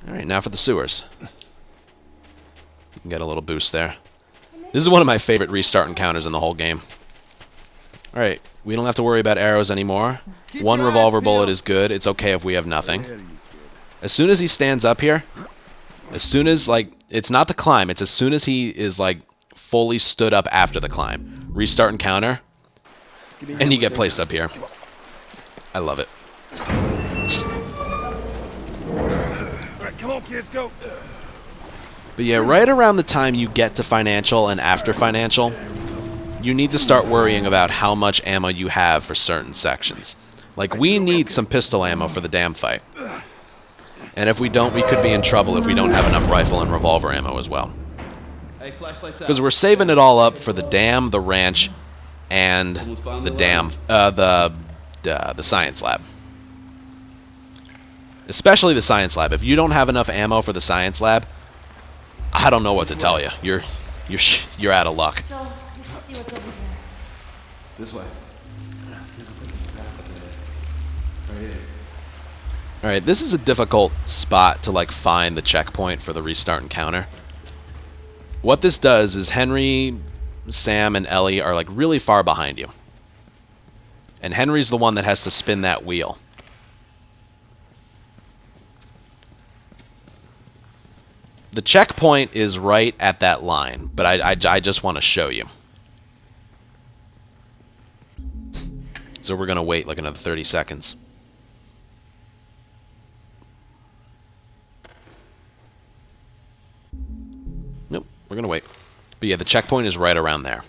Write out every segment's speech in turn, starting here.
Alright, now for the sewers. You can get a little boost there. This is one of my favorite restart encounters in the whole game. Alright, we don't have to worry about arrows anymore. One revolver bullet is good. It's okay if we have nothing. As soon as he stands up here, as soon as, like, it's not the climb, it's as soon as he is, like, fully stood up after the climb. Restart encounter, and you get placed up here. I love it. Alright, come on, kids, go. But yeah, right around the time you get to financial and after financial, you need to start worrying about how much ammo you have for certain sections. Like, we need some pistol ammo for the dam fight. And if we don't, we could be in trouble if we don't have enough rifle and revolver ammo as well. Because we're saving it all up for the dam, the ranch, and the dam, the science lab. Especially the science lab. If you don't have enough ammo for the science lab, I don't know what to tell you. You're out of luck. Joel, we should see what's over here. This way. Alright, this is a difficult spot to, like, find the checkpoint for the restart encounter. What this does is Henry, Sam, and Ellie are, like, really far behind you. And Henry's the one that has to spin that wheel. The checkpoint is right at that line, but I just want to show you. So we're going to wait like another 30 seconds. Nope, we're going to wait. But yeah, the checkpoint is right around there.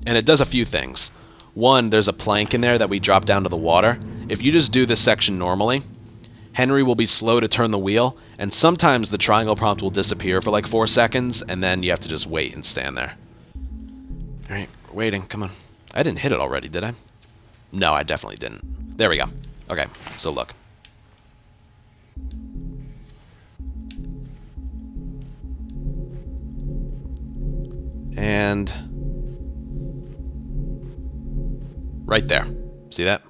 And it does a few things. One, there's a plank in there that we drop down to the water. If you just do this section normally, Henry will be slow to turn the wheel, and sometimes the triangle prompt will disappear for like 4 seconds, and then you have to just wait and stand there. Alright, we're waiting. Come on. I didn't hit it already, did I? No, I definitely didn't. There we go. Okay, so look. And right there. See that?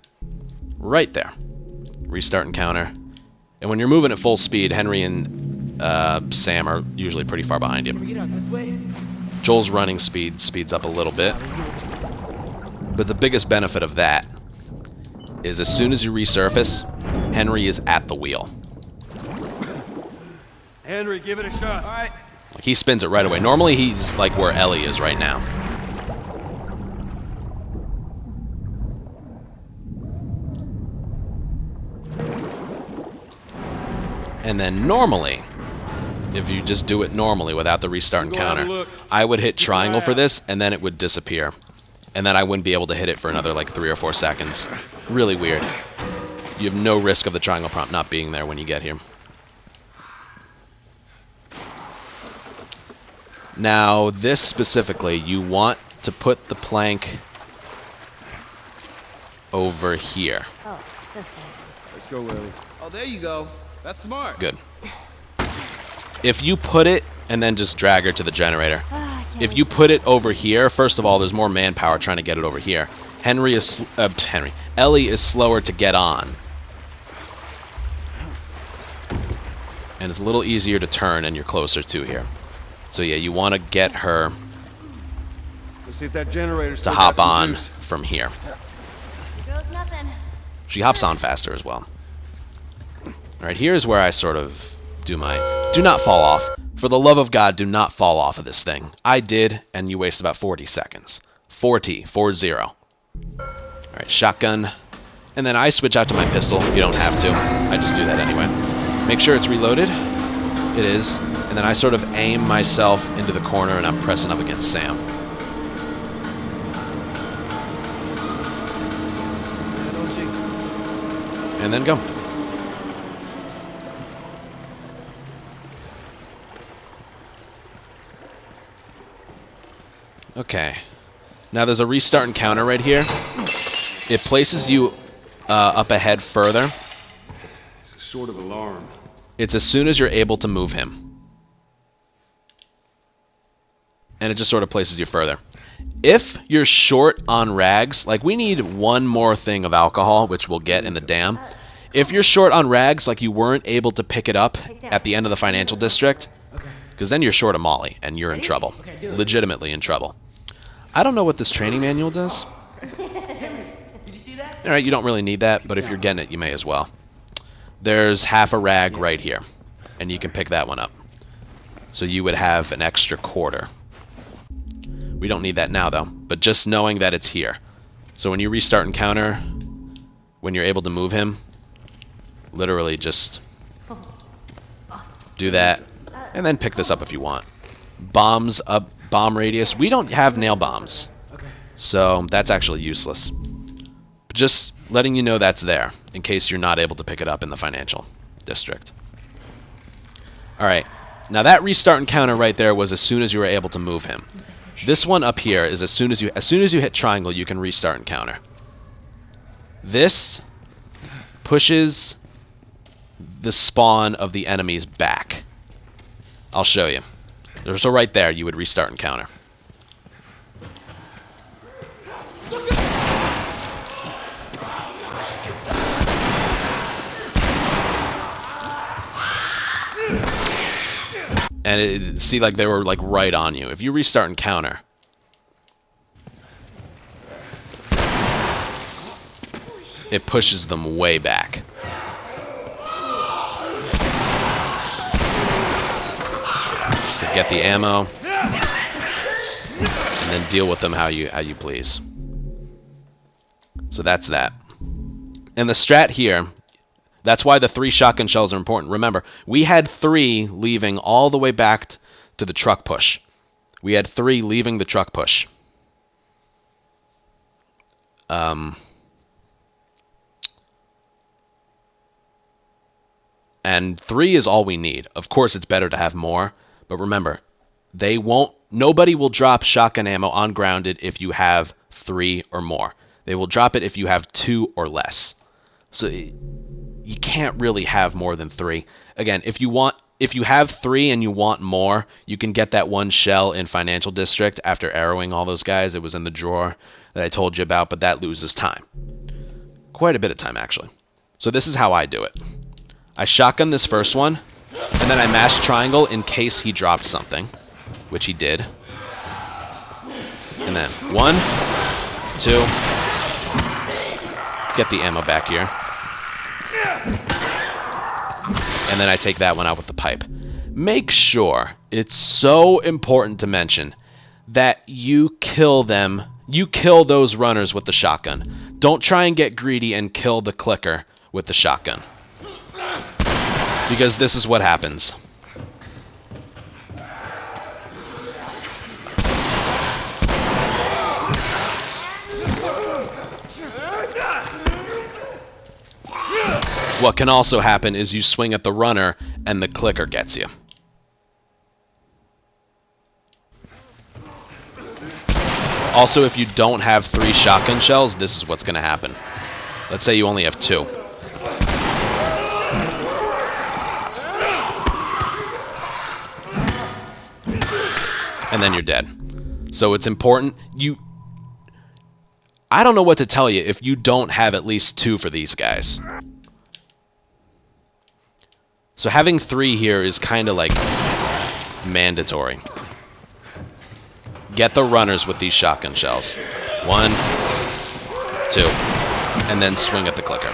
Right there. Restart encounter. And when you're moving at full speed, Henry and Sam are usually pretty far behind you. Joel's running speed speeds up a little bit. But the biggest benefit of that is as soon as you resurface, Henry is at the wheel. Henry, give it a shot. All right. Like, he spins it right away. Normally he's like where Ellie is right now. And then normally, if you just do it normally without the restart encounter, I would hit triangle for this, and then it would disappear. And then I wouldn't be able to hit it for another like 3 or 4 seconds. Really weird. You have no risk of the triangle prompt not being there when you get here. Now, this specifically, you want to put the plank over here. Oh, this thing. Let's go, Willie. Oh, there you go. That's smart. Good. If you put it, and then just drag her to the generator. If you put it over here, first of all, there's more manpower trying to get it over here. Ellie is slower to get on. And it's a little easier to turn, and you're closer to here. So yeah, you want to get her Let's see if that generator's to hop on from here. Here goes nothing. She hops on faster as well. Alright, here's where I sort of do my... Do not fall off. For the love of God, do not fall off of this thing. I did, and you waste about 40 seconds. 40. Alright, shotgun. And then I switch out to my pistol. You don't have to. I just do that anyway. Make sure it's reloaded. It is. And then I sort of aim myself into the corner, and I'm pressing up against Sam. And then go. Okay. Now there's a restart encounter right here. It places you up ahead further. It's a sort of alarm. It's as soon as you're able to move him. And it just sort of places you further. If you're short on rags, like we need one more thing of alcohol, which we'll get in the dam. If you're short on rags, like you weren't able to pick it up at the end of the financial district, because then you're short of Molly, and you're in trouble. Legitimately in trouble. I don't know what this training manual does. Alright, you don't really need that, but if you're getting it, you may as well. There's half a rag right here, and you can pick that one up. So you would have an extra quarter. We don't need that now, though, but just knowing that it's here. So when you restart encounter, when you're able to move him, literally just do that, and then pick this up if you want. Bombs up, bomb radius. We don't have nail bombs, so that's actually useless. But just letting you know that's there, in case you're not able to pick it up in the financial district. Alright, now that restart encounter right there was as soon as you were able to move him. This one up here is as soon as you hit triangle, you can restart encounter. This pushes the spawn of the enemies back. I'll show you. So right there, you would restart encounter. And see, like they were like right on you. If you restart encounter, it pushes them way back. To get the ammo, and then deal with them how you please. So that's that. And the strat here. That's why the 3 shotgun shells are important. Remember, we had 3 leaving all the way back to the truck push. We had 3 leaving the truck push. And 3 is all we need. Of course, it's better to have more. But remember, nobody will drop shotgun ammo on grounded if you have 3 or more. They will drop it if you have 2 or less. So you can't really have more than 3. Again, if you have 3 and you want more, you can get that 1 shell in Financial District after arrowing all those guys. It was in the drawer that I told you about, but that loses time. Quite a bit of time, actually. So this is how I do it. I shotgun this first one, and then I mash triangle in case he dropped something, which he did. And then 1, 2, get the ammo back here. And then I take that one out with the pipe. Make sure, it's so important to mention, that you kill them. You kill those runners with the shotgun. Don't try and get greedy and kill the clicker with the shotgun. Because this is what happens. What can also happen is you swing at the runner and the clicker gets you. Also, if you don't have 3 shotgun shells, this is what's going to happen. Let's say you only have 2. And then you're dead. So it's important. I don't know what to tell you if you don't have at least 2 for these guys. So having 3 here is kind of like mandatory. Get the runners with these shotgun shells. 1, 2, and then swing at the clicker.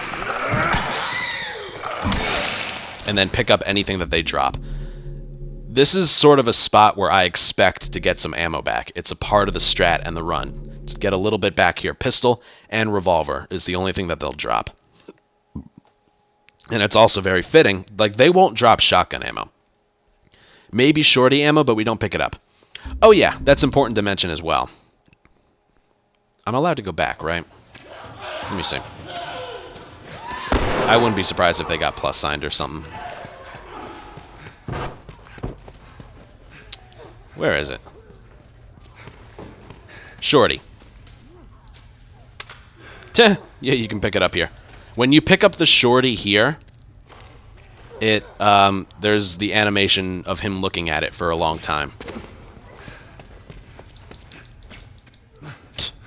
And then pick up anything that they drop. This is sort of a spot where I expect to get some ammo back. It's a part of the strat and the run. Just get a little bit back here. Pistol and revolver is the only thing that they'll drop. And it's also very fitting. Like, they won't drop shotgun ammo. Maybe shorty ammo, but we don't pick it up. Oh yeah, that's important to mention as well. I'm allowed to go back, right? Let me see. I wouldn't be surprised if they got plus signed or something. Where is it? Shorty. Yeah, you can pick it up here. When you pick up the shorty here, there's the animation of him looking at it for a long time.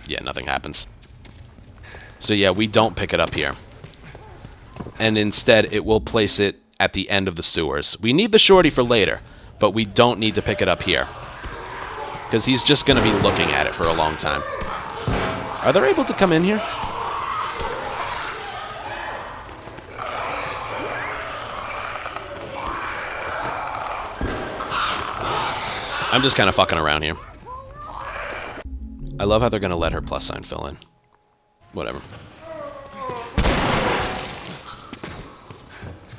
Yeah, nothing happens. So yeah, we don't pick it up here. and instead it will place it at the end of the sewers. We need the shorty for later, but we don't need to pick it up here. Because he's just going to be looking at it for a long time. Are they able to come in here? I'm just kind of fucking around here. I love how they're going to let her plus sign fill in. Whatever.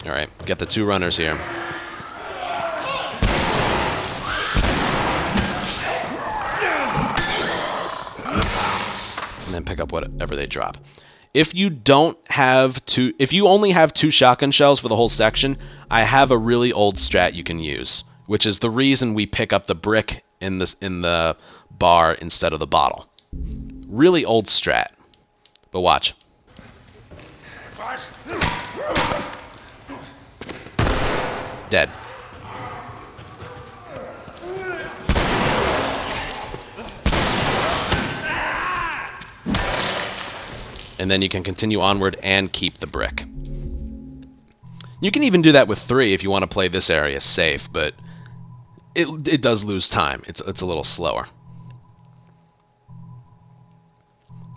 Alright, get the 2 runners here. And then pick up whatever they drop. If you don't have if you only have 2 shotgun shells for the whole section, I have a really old strat you can use, which is the reason we pick up the brick in the bar instead of the bottle. Really old strat. But watch. Dead. And then you can continue onward and keep the brick. You can even do that with 3 if you want to play this area safe, but it does lose time. It's a little slower.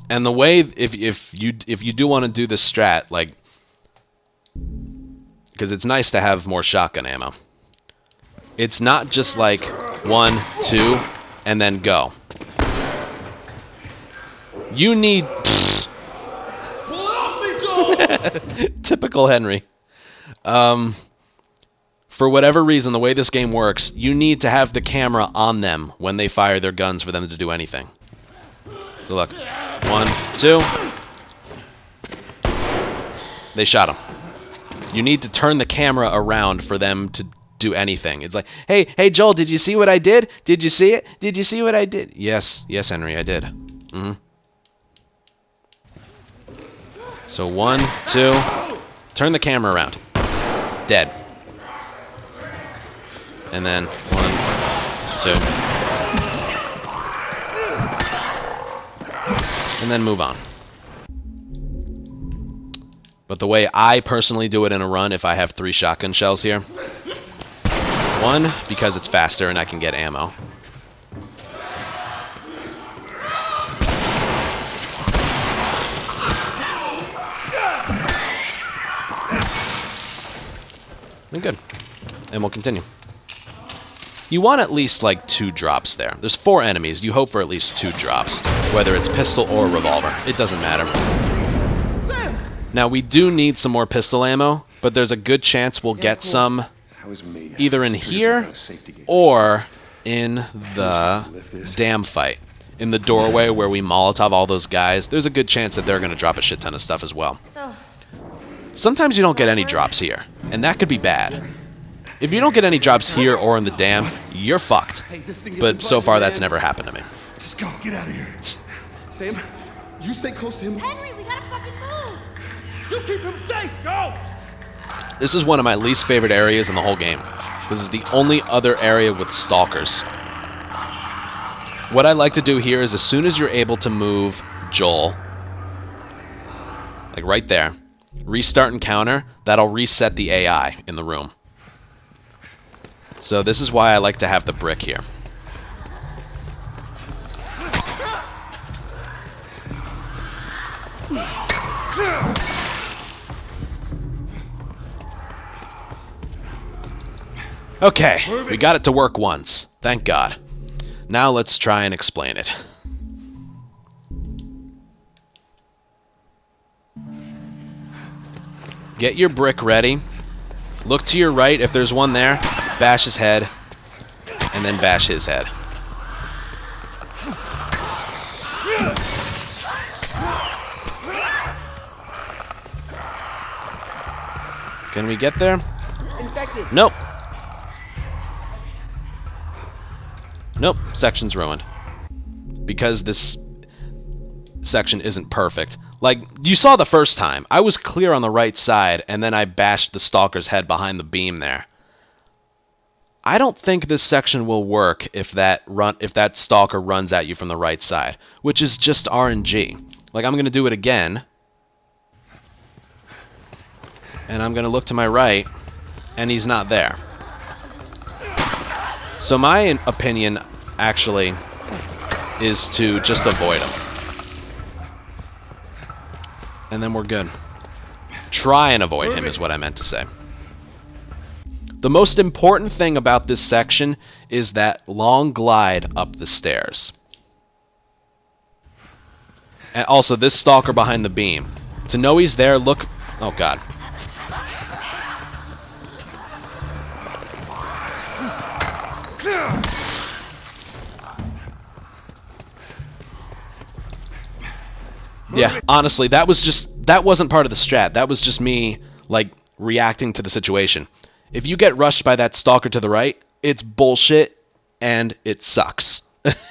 And the way if you do want to do this strat, like, because it's nice to have more shotgun ammo. It's not just like 1, 2, and then go. You need. Typical Henry. For whatever reason, the way this game works, you need to have the camera on them when they fire their guns for them to do anything. So look. 1, 2. They shot him. You need to turn the camera around for them to do anything. It's like, hey, Joel, did you see what I did? Did you see it? Did you see what I did? Yes, Henry, I did. Mm-hmm. So 1, 2. Turn the camera around. Dead. And then 1, 2. And then move on. But the way I personally do it in a run, if I have 3 shotgun shells here. 1, because it's faster and I can get ammo. And good. And we'll continue. You want at least like 2 drops there. There's 4 enemies. You hope for at least 2 drops. Whether it's pistol or revolver. It doesn't matter. Now, we do need some more pistol ammo, but there's a good chance we'll get some either in here or in the dam fight. In the doorway where we Molotov all those guys, there's a good chance that they're going to drop a shit ton of stuff as well. Sometimes you don't get any drops here, and that could be bad. If you don't get any drops here or in the dam, you're fucked. But so far, that's never happened to me. Just go. Get out of here. Sam, you stay close to him. Henry, we gotta fucking move! You keep him safe! Go! This is one of my least favorite areas in the whole game. This is the only other area with stalkers. What I like to do here is as soon as you're able to move Joel, like right there, restart encounter, that'll reset the AI in the room. So this is why I like to have the brick here. Okay, we got it to work once. Thank God. Now let's try and explain it. Get your brick ready. Look to your right. If there's one there, bash his head. And then bash his head. Can we get there? Infected. Nope. Nope, section's ruined. Because this section isn't perfect. Like, you saw the first time. I was clear on the right side, and then I bashed the stalker's head behind the beam there. I don't think this section will work if that stalker runs at you from the right side, which is just RNG. Like, I'm going to do it again. and I'm going to look to my right, and he's not there. So my opinion, actually, is to just avoid him. And then we're good. Try and avoid him is what I meant to say. The most important thing about this section is that long glide up the stairs. And also, this stalker behind the beam. To know he's there, look... Oh, God. Yeah, honestly, that wasn't part of the strat. That was just me, like, reacting to the situation. If you get rushed by that stalker to the right, it's bullshit, and it sucks.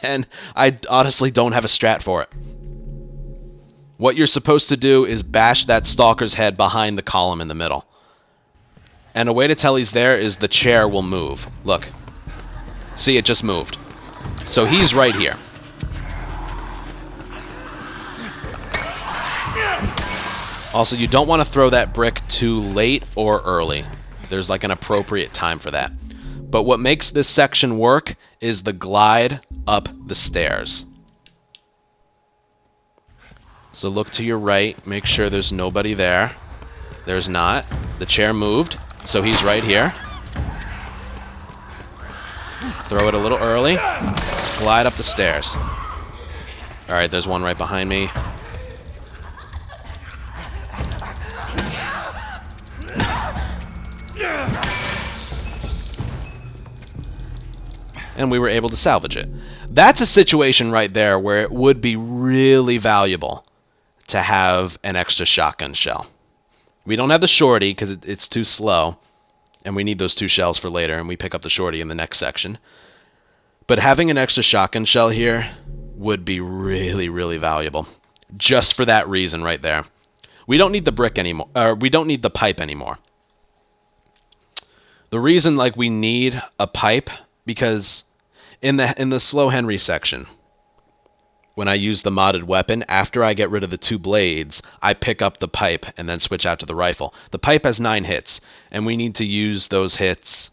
And I honestly don't have a strat for it. What you're supposed to do is bash that stalker's head behind the column in the middle. And a way to tell he's there is the chair will move. Look. See, it just moved. So he's right here. Also, you don't want to throw that brick too late or early. There's like an appropriate time for that. But what makes this section work is the glide up the stairs. So look to your right, make sure there's nobody there. There's not. The chair moved, so he's right here. Throw it a little early. Glide up the stairs. Alright, there's one right behind me. And we were able to salvage it. That's a situation right there where it would be really valuable to have an extra shotgun shell. We don't have the shorty because it's too slow, and we need those 2 shells for later, and we pick up the shorty in the next section. But having an extra shotgun shell here would be really, really valuable. Just for that reason right there. We don't need the brick anymore, or we don't need the pipe anymore. The reason, like, we need a pipe, because in the slow Henry section, when I use the modded weapon, after I get rid of the 2 blades, I pick up the pipe and then switch out to the rifle. The pipe has 9 hits, and we need to use those hits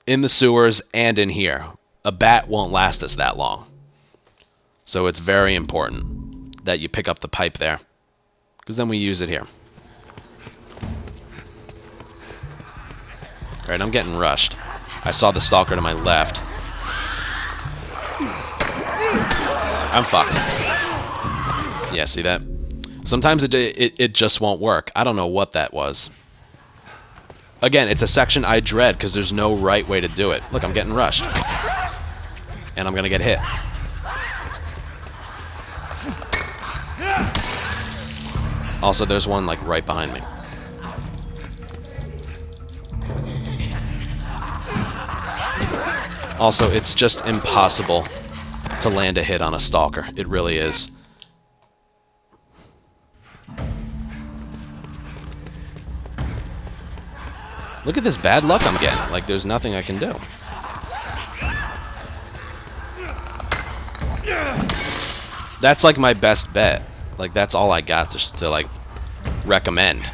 in the sewers and in here. A bat won't last us that long. So it's very important that you pick up the pipe there, because then we use it here. Alright, I'm getting rushed. I saw the stalker to my left. I'm fucked. Yeah, see that? Sometimes it just won't work. I don't know what that was. Again, it's a section I dread because there's no right way to do it. Look, I'm getting rushed. And I'm gonna get hit. Also, there's one, like, right behind me. Also, it's just impossible to land a hit on a stalker. It really is. Look at this bad luck I'm getting. Like, there's nothing I can do. That's, like, my best bet. Like, that's all I got to like, recommend.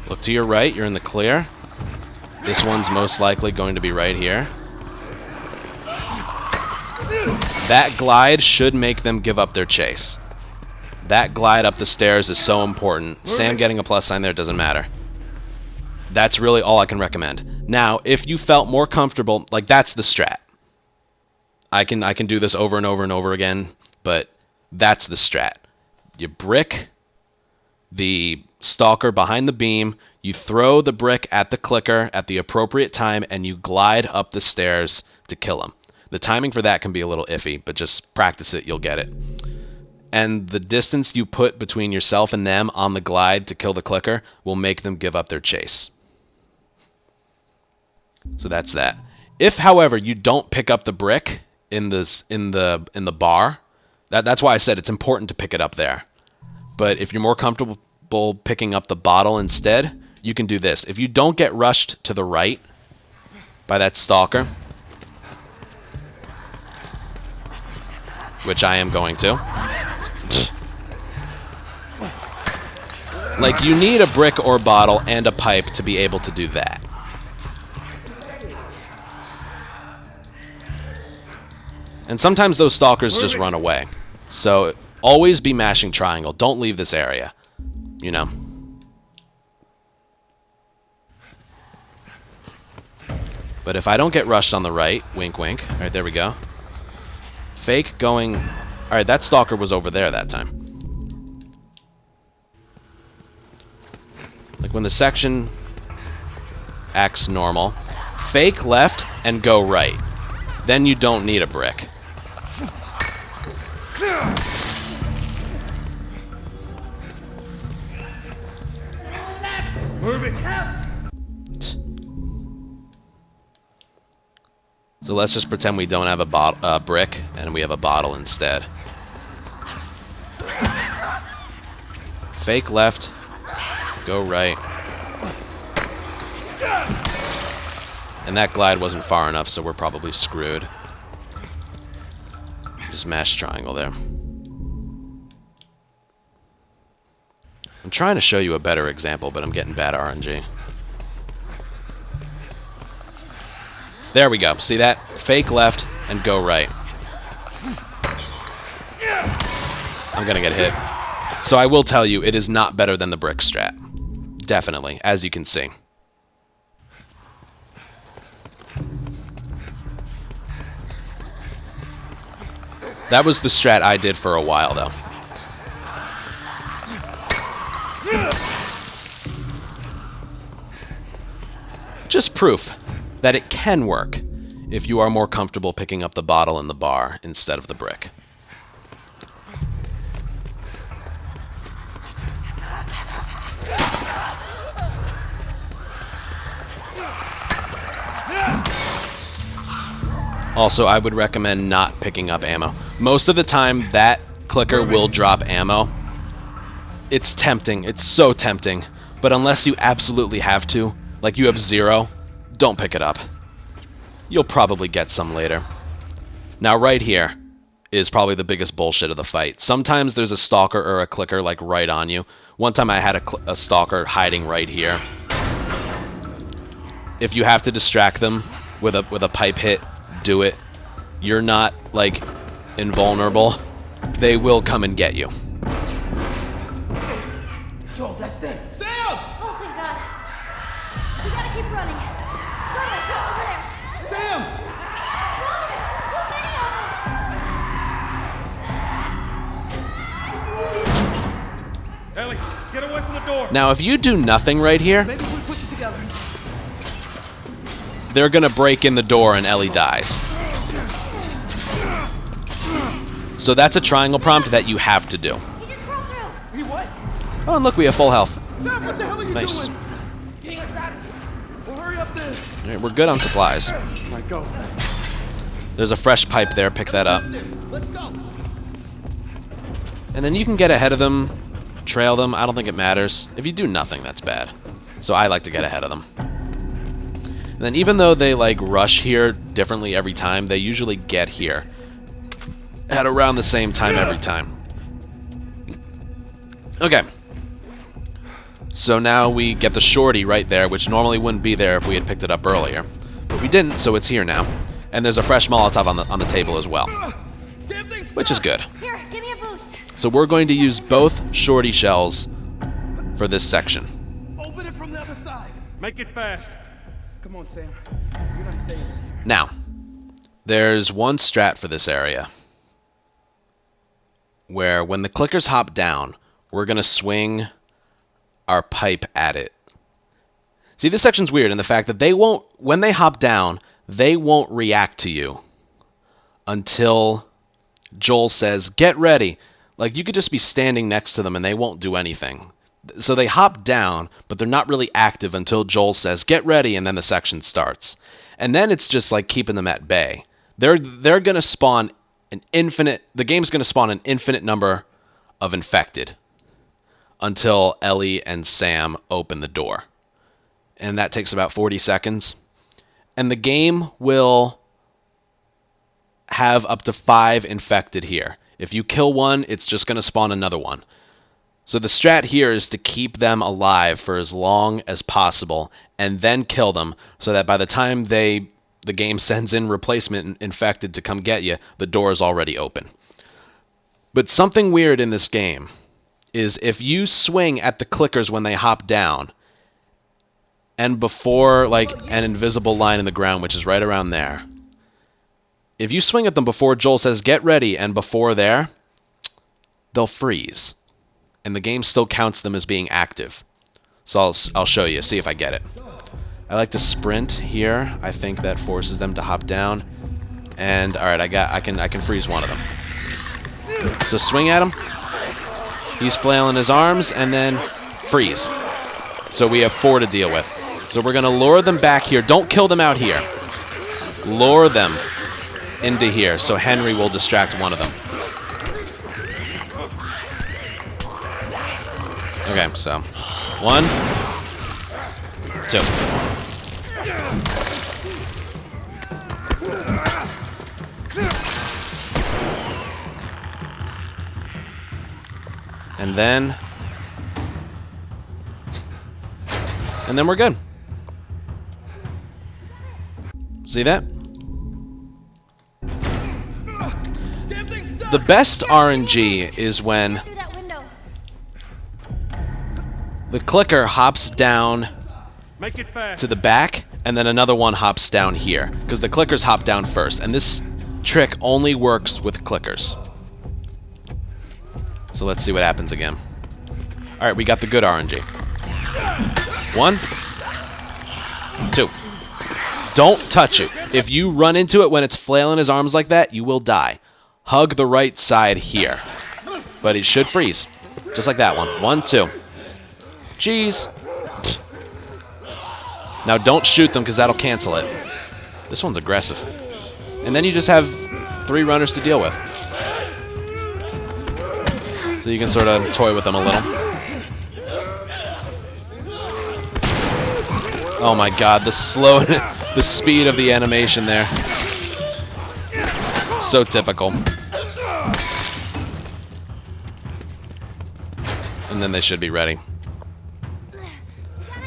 Look to your right, you're in the clear. This one's most likely going to be right here. That glide should make them give up their chase. That glide up the stairs is so important. Sam getting a plus sign there doesn't matter. That's really all I can recommend. Now, if you felt more comfortable, like, that's the strat. I can do this over and over and over again, but that's the strat. You brick the stalker behind the beam, you throw the brick at the clicker at the appropriate time, and you glide up the stairs to kill him. The timing for that can be a little iffy, but just practice it, you'll get it. And the distance you put between yourself and them on the glide to kill the clicker will make them give up their chase. So that's that. If, however, you don't pick up the brick in the bar, that's why I said it's important to pick it up there. But if you're more comfortable picking up the bottle instead, you can do this. If you don't get rushed to the right by that stalker, which I am going to. Like, you need a brick or bottle and a pipe to be able to do that. And sometimes those stalkers just run away. So always be mashing triangle. Don't leave this area. You know. But if I don't get rushed on the right, wink wink. Alright, there we go. Fake going... Alright, that stalker was over there that time. Like when the section acts normal, fake left and go right. Then you don't need a brick. So let's just pretend we don't have a brick and we have a bottle instead. Fake left, go right. And that glide wasn't far enough, so we're probably screwed. Just mash triangle there. I'm trying to show you a better example, but I'm getting bad RNG. There we go. See that? Fake left and go right. I'm gonna get hit. So I will tell you, it is not better than the brick strat. Definitely, as you can see. That was the strat I did for a while, though. Just proof that it can work if you are more comfortable picking up the bottle and the bar instead of the brick. Also, I would recommend not picking up ammo. Most of the time, that clicker will drop ammo. It's tempting. It's so tempting. But unless you absolutely have to, like you have 0, don't pick it up. You'll probably get some later. Now, right here is probably the biggest bullshit of the fight. Sometimes there's a stalker or a clicker, like, right on you. One time I had a stalker hiding right here. If you have to distract them with a pipe hit, do it. You're not, like, invulnerable. They will come and get you. Joel, that's them. Sam! Oh, thank God. We gotta keep running. Go over there. Sam! Ellie, get away from the door. Now, if you do nothing right here, Maybe we put it together. they're gonna break in the door and Ellie dies. So that's a triangle prompt that you have to do. He just rolled through. He what? Oh, and look, we have full health. Sam, what the hell are you Nice. doing? Getting us out of here. Well, hurry up then. All right, we're good on supplies. All right, go. There's a fresh pipe there. Pick that up. Let's go. And then you can get ahead of them, trail them. I don't think it matters. If you do nothing, that's bad. So I like to get ahead of them. And then even though they, like, rush here differently every time, they usually get here at around the same time every time. Okay. So now we get the shorty right there, which normally wouldn't be there if we had picked it up earlier. But we didn't, so it's here now. And there's a fresh Molotov on the table as well, Damn thing. which is good. Here, give me a boost. So we're going to use both shorty shells for this section. Open it from the other side. Make it fast. Come on, Sam. You're not staying in here. Now, there's one strat for this area where when the clickers hop down, we're going to swing our pipe at it. See, this section's weird in the fact that they won't, when they hop down, they won't react to you until Joel says, "Get ready." Like, you could just be standing next to them and they won't do anything. So they hop down, but they're not really active until Joel says, "Get ready," and then the section starts. And then it's just like keeping them at bay. They're going to spawn the game's going to spawn an infinite number of infected until Ellie and Sam open the door. And that takes about 40 seconds. And the game will have up to 5 infected here. If you kill one, it's just going to spawn another one. So the strat here is to keep them alive for as long as possible and then kill them so that by the time the game sends in replacement infected to come get you, the door is already open. But something weird in this game is if you swing at the clickers when they hop down and before like an invisible line in the ground, which is right around there, if you swing at them before Joel says get ready and before there, they'll freeze. And the game still counts them as being active. So I'll show you, see if I get it. I like to sprint here. I think that forces them to hop down. And all right, I can freeze one of them. So swing at him. He's flailing his arms and then freeze. So we have 4 to deal with. So we're gonna lure them back here. Don't kill them out here. Lure them into here. So Henry will distract one of them. Okay, so 1, 2. And then we're good. See that? The best RNG is when Through that window. the clicker hops down Make it fast. to the back, and then another one hops down here, because the clickers hop down first, and this trick only works with clickers. So let's see what happens again. Alright, we got the good RNG. 1, 2. Don't touch it. If you run into it when it's flailing his arms like that, you will die. Hug the right side here. But it should freeze. Just like that one. 1, 2. Jeez. Now don't shoot them because that'll cancel it. This one's aggressive. And then you just have 3 runners to deal with. So you can sort of toy with them a little. Oh my god, the slow, the speed of the animation there. So typical. And then they should be ready.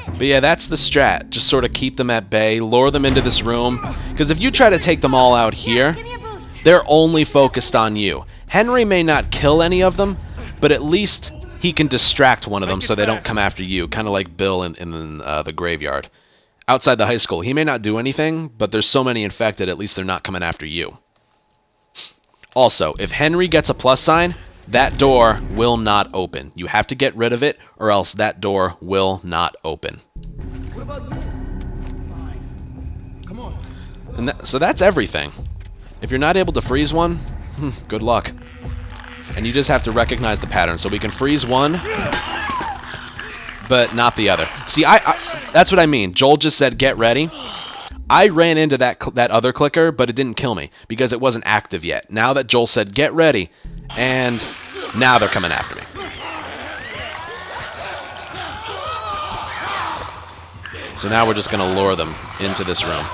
But yeah, that's the strat. Just sort of keep them at bay, lure them into this room. Because if you try to take them all out here, Give me a boost. they're only focused on you. Henry may not kill any of them, but at least he can distract one of them so they don't come after you. Kind of like Bill in the graveyard. Outside the high school, he may not do anything, but there's so many infected, at least they're not coming after you. Also, if Henry gets a plus sign, that door will not open. You have to get rid of it, or else that door will not open. What about you? Fine. Come on. And so that's everything. If you're not able to freeze one, good luck. And you just have to recognize the pattern. So we can freeze one, but not the other. See, that's what I mean. Joel just said, get ready. I ran into that other clicker, but it didn't kill me because it wasn't active yet. Now that Joel said, get ready, and now they're coming after me. So now we're just going to lure them into this room.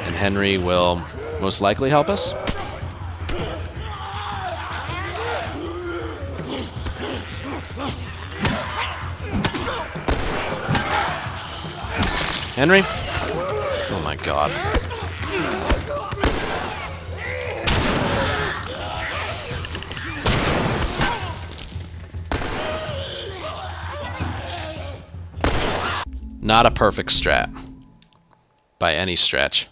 And Henry will most likely help us. Henry? Oh my god. Not a perfect strat. By any stretch.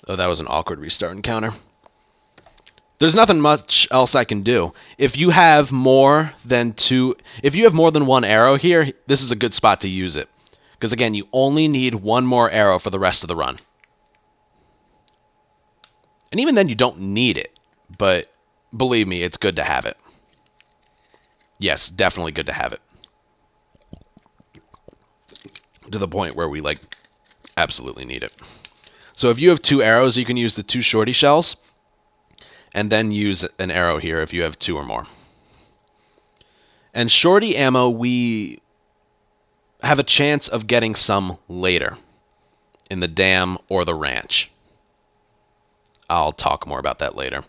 Oh, that was an awkward restart encounter. There's nothing much else I can do. If you have more than one arrow here, this is a good spot to use it. Because again, you only need one more arrow for the rest of the run. And even then, you don't need it. But believe me, it's good to have it. Yes, definitely good to have it. To the point where we, absolutely need it. So if you have 2 arrows, you can use the 2 shorty shells. And then use an arrow here if you have 2 or more. And shorty ammo, we have a chance of getting some later in the dam or the ranch. I'll talk more about that later.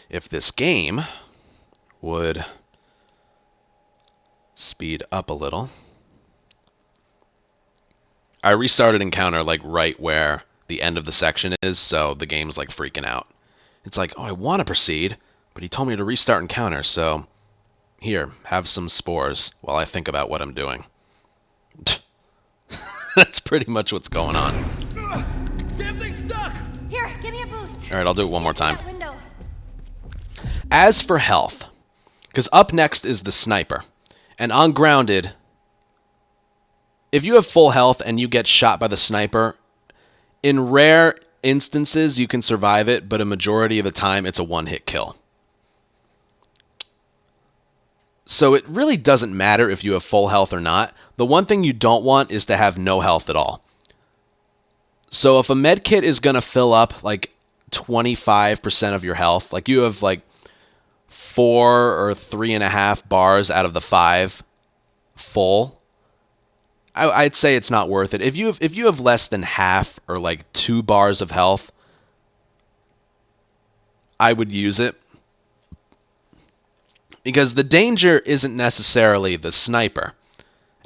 If this game would speed up a little. I restarted encounter like right where the end of the section is, so the game's like freaking out. It's like, oh, I want to proceed, but he told me to restart encounter, so here, have some spores while I think about what I'm doing. That's pretty much what's going on. Damn thing's stuck! Here, give me a boost. All right, I'll do it one more time. That window. As for health, because up next is the sniper, and on grounded, if you have full health and you get shot by the sniper, in rare instances you can survive it, but a majority of the time it's a one-hit kill. So it really doesn't matter if you have full health or not. The one thing you don't want is to have no health at all. So if a med kit is going to fill up like 25% of your health, like you have like 4 or 3.5 bars out of the 5 full, I'd say it's not worth it. If you have less than half or like 2 bars of health, I would use it. Because the danger isn't necessarily the sniper.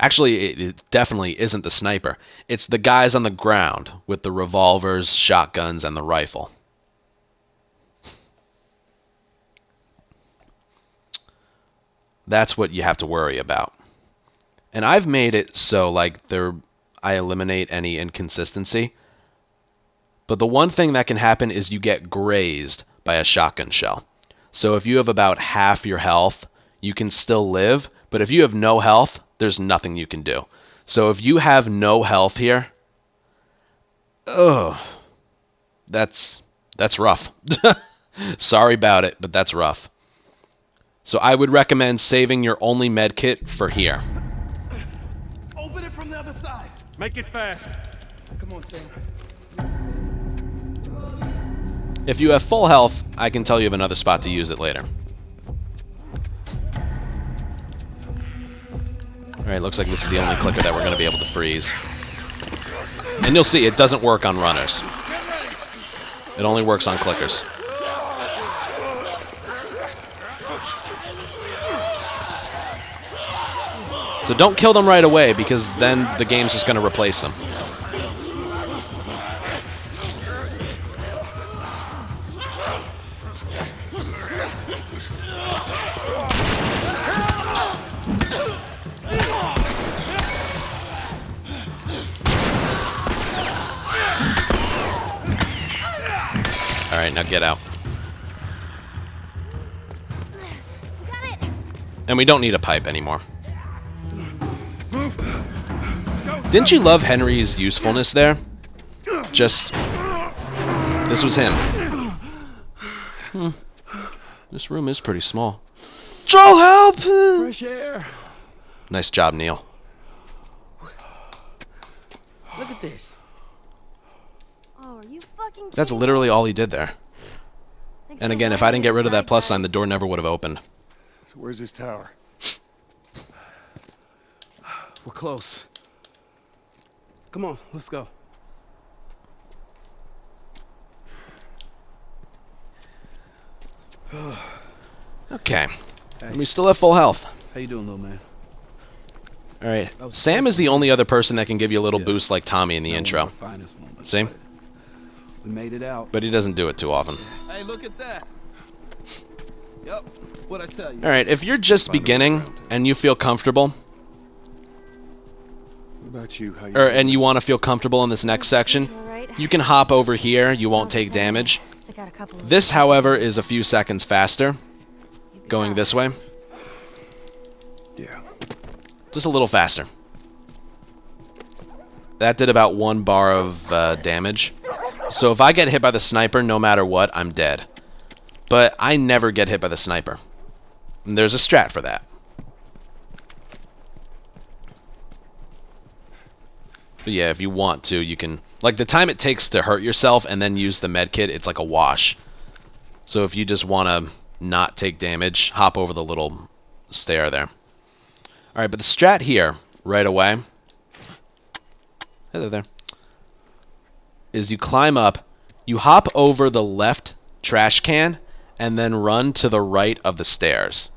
Actually, it definitely isn't the sniper. It's the guys on the ground with the revolvers, shotguns, and the rifle. That's what you have to worry about. And I've made it so like I eliminate any inconsistency. But the one thing that can happen is you get grazed by a shotgun shell. So if you have about half your health, you can still live. But if you have no health, there's nothing you can do. So if you have no health here, that's rough. Sorry about it, but that's rough. So I would recommend saving your only med kit for here. Open it from the other side. Make it fast. Come on, Sam. If you have full health, I can tell you of another spot to use it later. Alright, looks like this is the only clicker that we're going to be able to freeze. And you'll see, it doesn't work on runners. It only works on clickers. So don't kill them right away, because then the game's just going to replace them. Alright, now get out. Got it. And we don't need a pipe anymore. Didn't you love Henry's usefulness there? Just... This was him. This room is pretty small. Joel, help! Fresh air. Nice job, Neil. Look at this. Oh, are you fucking kidding That's me? literally all he did there. Thanks And for again, if I didn't get rid of that right, plus guys. sign, the door never would have opened. So where's this tower? We're close. Come on, let's go. Okay. And we still have full health. How you doing, little man? Alright. Sam is the only other person that can give you a little boost like Tommy in the Not one intro. of our finest moments, See? but we made it out. But he doesn't do it too often. Hey, look at that. Yep. What'd I tell you? Alright, if you're just beginning and you feel comfortable, What about you? How you and you want to feel comfortable in this next section, Alright. you can hop over here. You won't take damage. I got a couple of This, however, is a few seconds faster, You going got this it. way. Yeah. Just a little faster. That did about 1 bar of damage. So if I get hit by the sniper, no matter what, I'm dead. But I never get hit by the sniper. And there's a strat for that. But yeah, if you want to, you can... Like, the time it takes to hurt yourself and then use the medkit, it's like a wash. So if you just want to not take damage, hop over the little stair there. Alright, but the strat here, right away... Hello there. Is you climb up, you hop over the left trash can, and then run to the right of the stairs.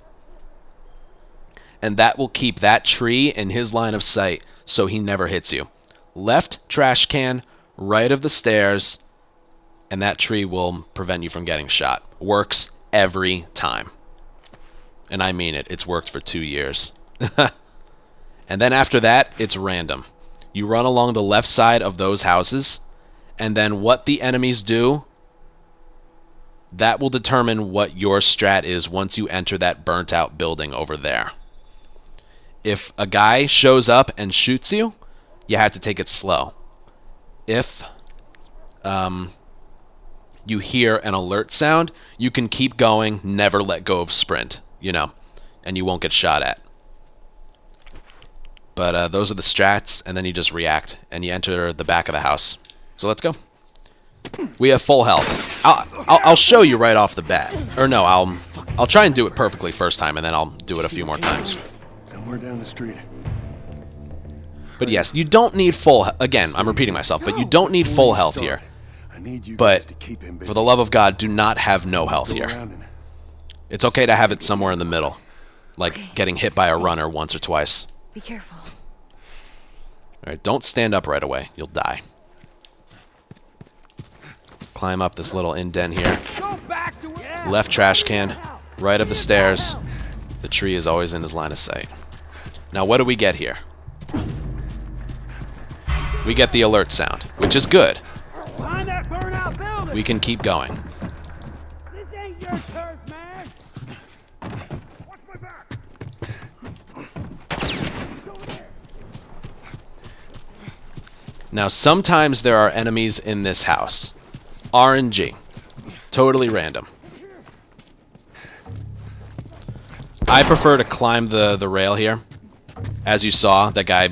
And that will keep that tree in his line of sight so he never hits you. Left trash can, right of the stairs, and that tree will prevent you from getting shot. Works every time. And I mean it. It's worked for 2 years. And then after that, it's random. You run along the left side of those houses, and then what the enemies do, that will determine what your strat is once you enter that burnt-out building over there. If a guy shows up and shoots you, you have to take it slow. If you hear an alert sound, you can keep going, never let go of sprint, you know, and you won't get shot at. But those are the strats, and then you just react, and you enter the back of the house. So let's go. We have full health. I'll show you right off the bat. Or no, I'll try and do it perfectly first time, and then I'll do it a few more times. Somewhere down the street. But yes, you don't need full... Again, I'm repeating myself, but you don't need full health here. I need you guys But to keep him busy. for the love of God, do not have no health Go here. around and It's okay to have it somewhere in the middle. Like getting hit by a runner once or twice. Be careful. Alright, don't stand up right away. You'll die. Climb up this little indent here. Left trash can. Right of the stairs. The tree is always in his line of sight. Now what do we get here? We get the alert sound, which is good. Find that burnout building. We can keep going. This ain't your turf, man. Watch my back. Now sometimes there are enemies in this house. RNG. Totally random. I prefer to climb the rail here. As you saw, that guy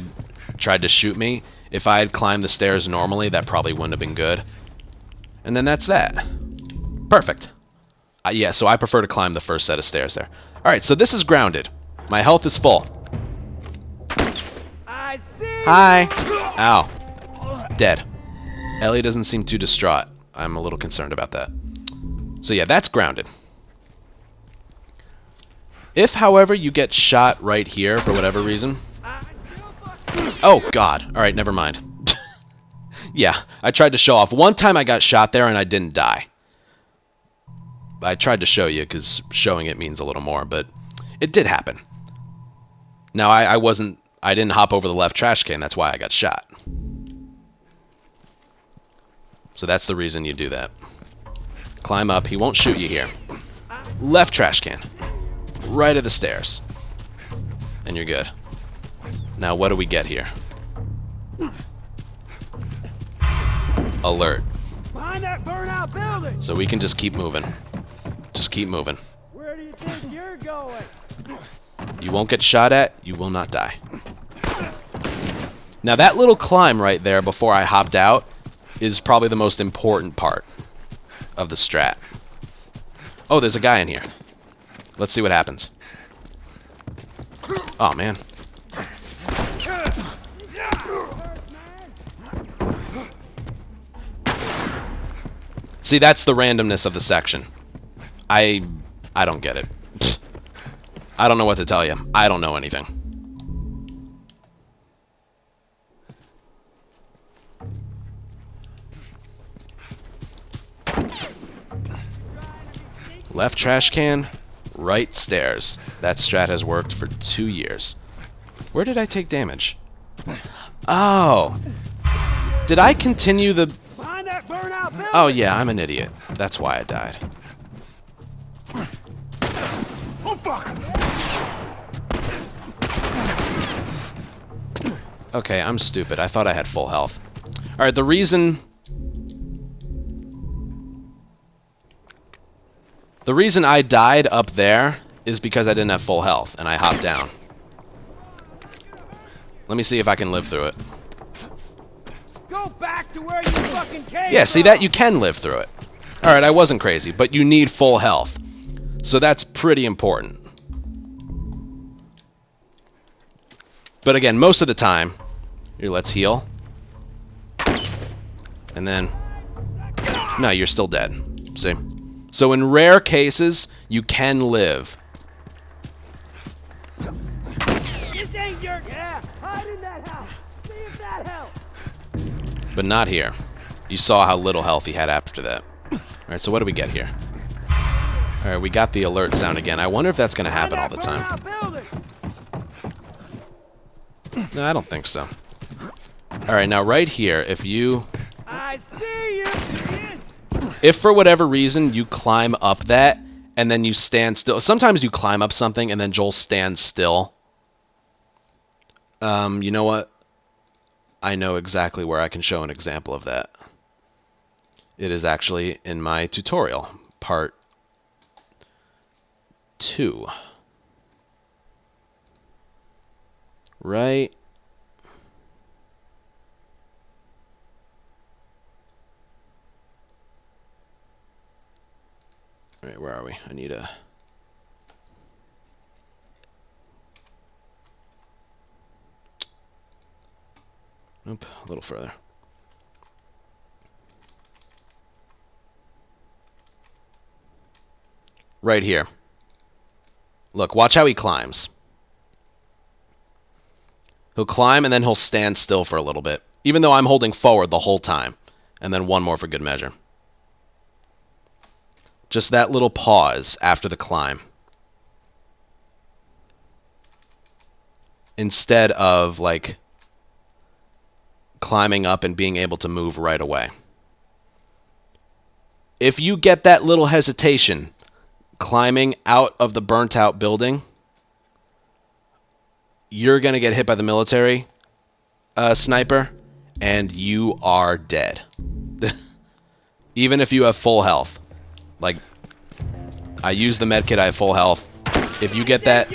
tried to shoot me. If I had climbed the stairs normally, that probably wouldn't have been good. And then that's that. Perfect. Yeah, so I prefer to climb the first set of stairs there. Alright, so this is grounded. My health is full. I see. Hi! Ow. Dead. Ellie doesn't seem too distraught. I'm a little concerned about that. So yeah, that's grounded. If, however, you get shot right here for whatever reason... Oh, God. Alright, never mind. Yeah, I tried to show off. One time I got shot there and I didn't die. I tried to show you because showing it means a little more, but it did happen. Now, I didn't hop over the left trash can. That's why I got shot. So that's the reason you do that. Climb up. He won't shoot you here. Left trash can. Right of the stairs. And you're good. Now, what do we get here? Alert. Find that burnout building. So we can just keep moving. Just keep moving. Where do you think you're going? You won't get shot at. You will not die. Now, that little climb right there before I hopped out is probably the most important part of the strat. Oh, there's a guy in here. Let's see what happens. Oh, man. See, that's the randomness of the section. I don't get it. I don't know what to tell you. I don't know anything. Left trash can, right stairs. That strat has worked for 2 years. Where did I take damage? Oh. Did I continue the... Find that burnout building. Oh, yeah, I'm an idiot. That's why I died. Oh, fuck! Okay, I'm stupid. I thought I had full health. Alright, the reason I died up there is because I didn't have full health, and I hopped down. Let me see if I can live through it. Go back to where you fucking came Yeah, see that? You can live through it. Alright, I wasn't crazy, but you need full health. So that's pretty important. But again, most of the time... Here, let's heal. And then... No, you're still dead. See? So in rare cases, you can live. This ain't your... Yeah, hide in that house. See if that helps. But not here. You saw how little health he had after that. Alright, so what do we get here? Alright, we got the alert sound again. I wonder if that's going to happen all the time. No, I don't think so. Alright, now right here, if you... I see you. If for whatever reason you climb up that, and then you stand still... Sometimes you climb up something, and then Joel stands still. You know what? I know exactly where I can show an example of that. It is actually in my tutorial, part 2. Right. Alright, where are we? I need a... Nope, a little further. Right here. Look, watch how he climbs. He'll climb and then he'll stand still for a little bit, even though I'm holding forward the whole time. And then one more for good measure. Just that little pause after the climb. Instead of, like, climbing up and being able to move right away. If you get that little hesitation climbing out of the burnt out building, you're going to get hit by the military sniper, and you are dead. Even if you have full health. Like, I use the medkit, I have full health. If you get that...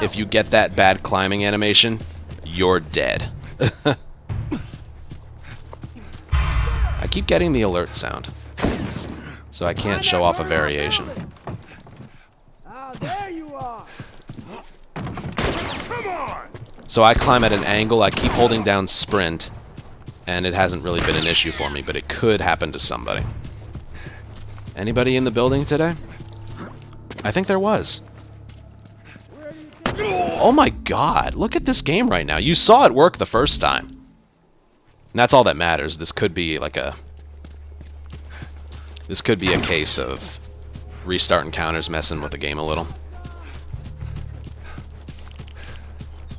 If you get that bad climbing animation, you're dead. I keep getting the alert sound, so I can't show off a variation. Oh, there you are. Come on. So I climb at an angle, I keep holding down sprint, and it hasn't really been an issue for me, but it could happen to somebody. Anybody in the building today? I think there was. Oh my god, look at this game right now. You saw it work the first time. And that's all that matters. This could be like a... This could be a case of restart encounters messing with the game a little.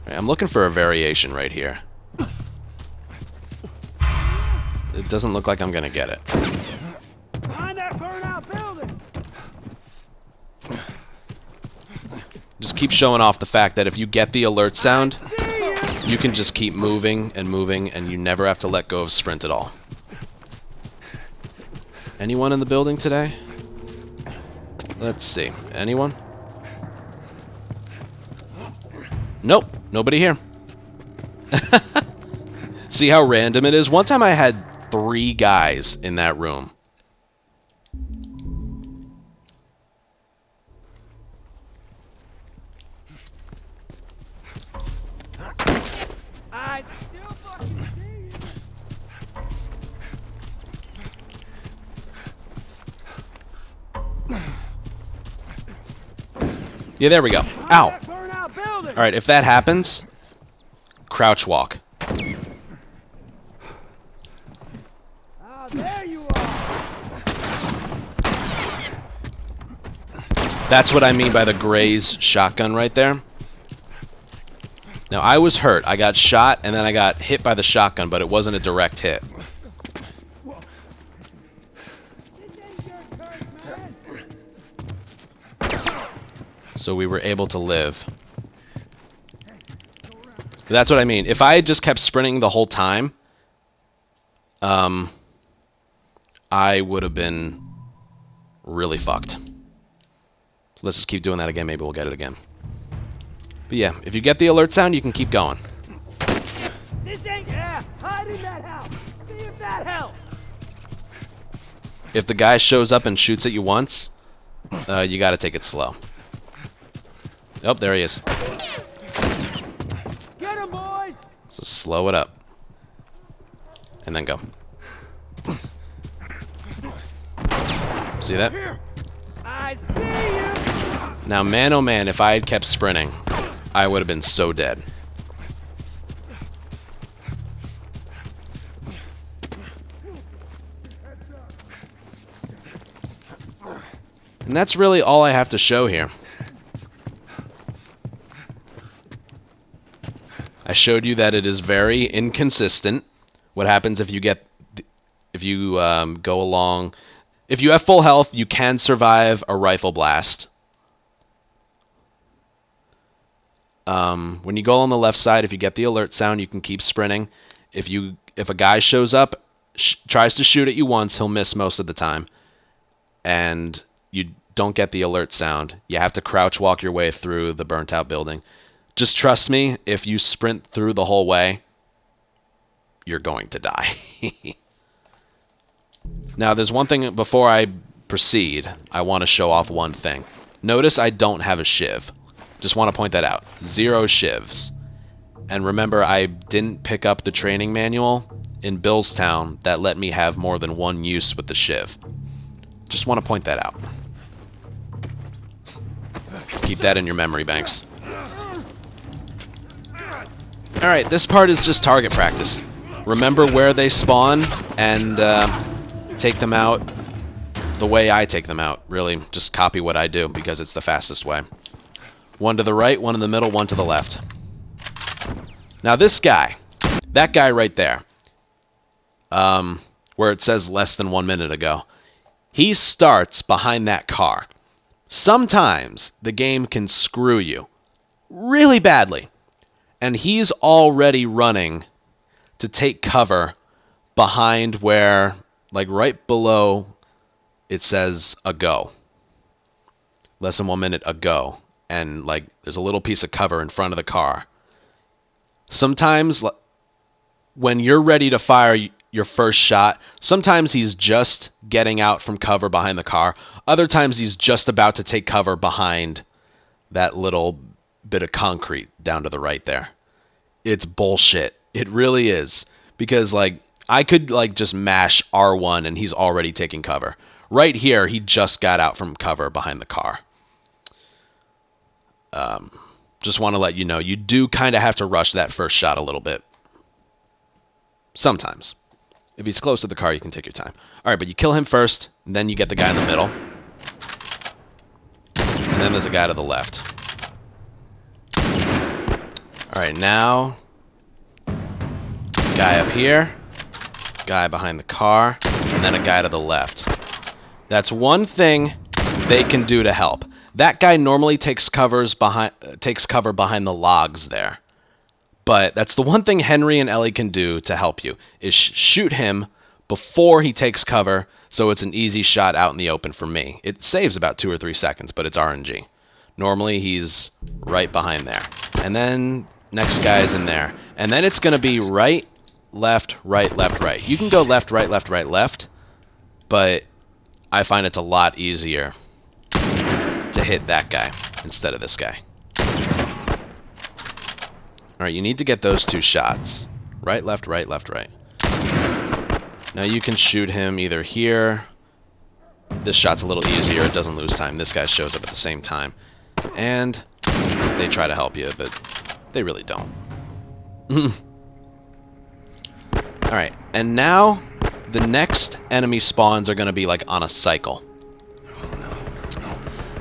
Right, I'm looking for a variation right here. It doesn't look like I'm gonna get it. Find that burnout building. Just keep showing off the fact that if you get the alert sound, you can just keep moving, and you never have to let go of sprint at all. Anyone in the building today? Let's see. Anyone? Nope. Nobody here. See how random it is? One time I had 3 guys in that room. I still fucking see you. Yeah, there we go. Ow. That burnout building. Alright, if that happens, crouch walk. Oh, there you are. That's what I mean by the Gray's shotgun right there. Now, I was hurt. I got shot, and then I got hit by the shotgun, but it wasn't a direct hit. So we were able to live. That's what I mean. If I had just kept sprinting the whole time, I would have been really fucked. Let's just keep doing that again. Maybe we'll get it again. But yeah, if you get the alert sound, you can keep going. This ain't... Yeah, hide in that house. See if that helps. If the guy shows up and shoots at you once, you gotta take it slow. Oh, there he is. Get him, boys. So slow it up. And then go. See that? I see you. Now, man, oh man, if I had kept sprinting, I would have been so dead. And that's really all I have to show here. I showed you that it is very inconsistent. What happens if you get, if you go along, if you have full health, you can survive a rifle blast. When you go on the left side, if you get the alert sound, you can keep sprinting. If a guy shows up, tries to shoot at you once, he'll miss most of the time. And you don't get the alert sound. You have to crouch walk your way through the burnt out building. Just trust me, if you sprint through the whole way, you're going to die. Now, there's one thing before I proceed. I want to show off one thing. Notice I don't have a shiv. Just want to point that out. 0 shivs. And remember, I didn't pick up the training manual in Billstown that let me have more than one use with the shiv. Just want to point that out. Keep that in your memory banks. Alright, this part is just target practice. Remember where they spawn and take them out the way I take them out. Really, just copy what I do because it's the fastest way. One to the right, one in the middle, one to the left. Now this guy, that guy right there, where it says less than 1 minute ago, he starts behind that car. Sometimes the game can screw you really badly. And he's already running to take cover behind where, like right below, it says a go. Less than 1 minute ago. And like there's a little piece of cover in front of the car. Sometimes when you're ready to fire your first shot, sometimes he's just getting out from cover behind the car. Other times he's just about to take cover behind that little bit of concrete down to the right there. It's bullshit. It really is. Because like I could like just mash R1 and he's already taking cover. Right here, he just got out from cover behind the car. Just want to let you know, you do kind of have to rush that first shot a little bit. Sometimes. If he's close to the car, you can take your time. Alright, but you kill him first, and then you get the guy in the middle. And then there's a guy to the left. Alright, now... guy up here. Guy behind the car. And then a guy to the left. That's one thing they can do to help. That guy normally takes cover behind the logs there. But that's the one thing Henry and Ellie can do to help you, is shoot him before he takes cover, so it's an easy shot out in the open for me. It saves about 2 or 3 seconds, but it's RNG. Normally, he's right behind there. And then next guy's in there. And then it's going to be right, left, right, left, right. You can go left, right, left, right, left, but I find it's a lot easier to hit that guy instead of this guy. Alright, you need to get those 2 shots. Right, left, right, left, right. Now you can shoot him either here. This shot's a little easier. It doesn't lose time. This guy shows up at the same time. And they try to help you, but they really don't. Alright, and now the next enemy spawns are going to be like on a cycle.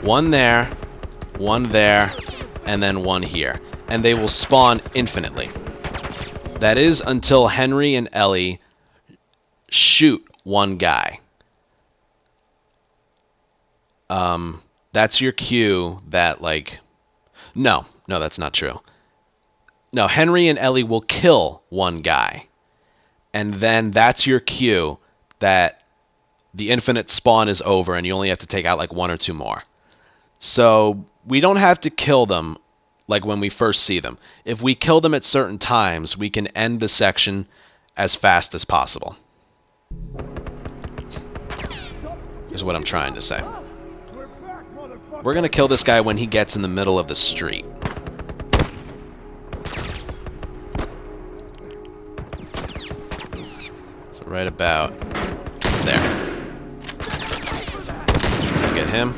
One there, and then one here. And they will spawn infinitely. That is until Henry and Ellie shoot one guy. That's your cue that, like... No, that's not true. No, Henry and Ellie will kill one guy. And then that's your cue that the infinite spawn is over and you only have to take out like 1 or 2 more. So we don't have to kill them like when we first see them. If we kill them at certain times, we can end the section as fast as possible. Is what I'm trying to say. We're going to kill this guy when he gets in the middle of the street. So right about there. him.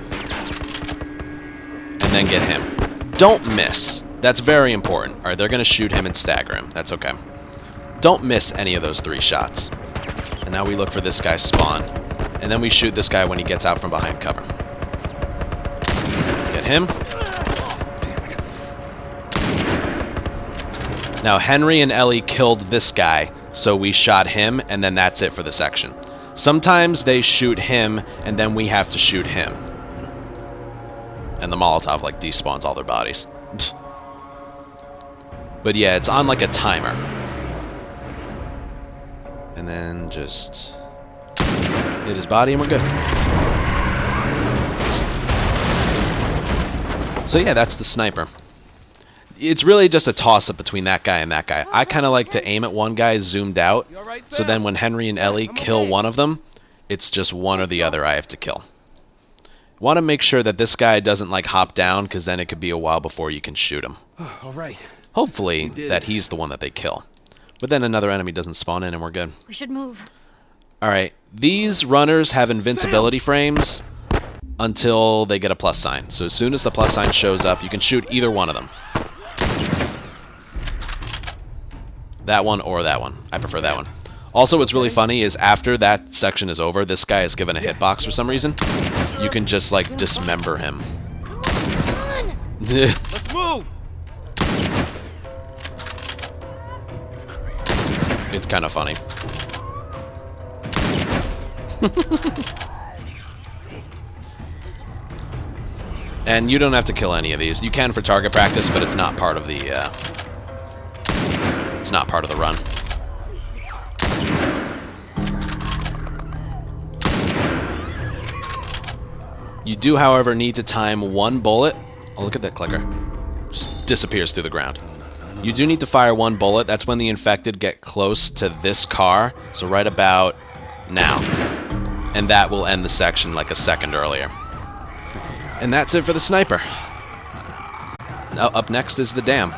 And then get him. Don't miss. That's very important. Alright, they're going to shoot him and stagger him. That's okay. Don't miss any of those 3 shots. And now we look for this guy's spawn. And then we shoot this guy when he gets out from behind cover. Get him. Now, Henry and Ellie killed this guy, so we shot him, and then that's it for the section. Sometimes they shoot him, and then we have to shoot him. And the Molotov, like, despawns all their bodies. But yeah, it's on, like, a timer. And then just hit his body, and we're good. So yeah, that's the sniper. It's really just a toss-up between that guy and that guy. I kind of like to aim at one guy zoomed out, so then when Henry and Ellie kill one of them, it's just one or the other I have to kill. Want to make sure that this guy doesn't like hop down, because then it could be a while before you can shoot him. All right. Hopefully that he's the one that they kill. But then another enemy doesn't spawn in and we're good. We should move. Alright, these runners have invincibility frames until they get a plus sign. So as soon as the plus sign shows up, you can shoot either one of them. That one or that one. I prefer that one. Also, what's really funny is after that section is over, this guy is given a hitbox for some reason. You can just, like, dismember him. Come on! Let's move! It's kind of funny. And you don't have to kill any of these. You can for target practice, but it's not part of the, it's not part of the run. You do, however, need to time one bullet. Oh, look at that clicker. Just disappears through the ground. You do need to fire one bullet. That's when the infected get close to this car. So right about now. And that will end the section like a second earlier. And that's it for the sniper. Now, up next is the dam.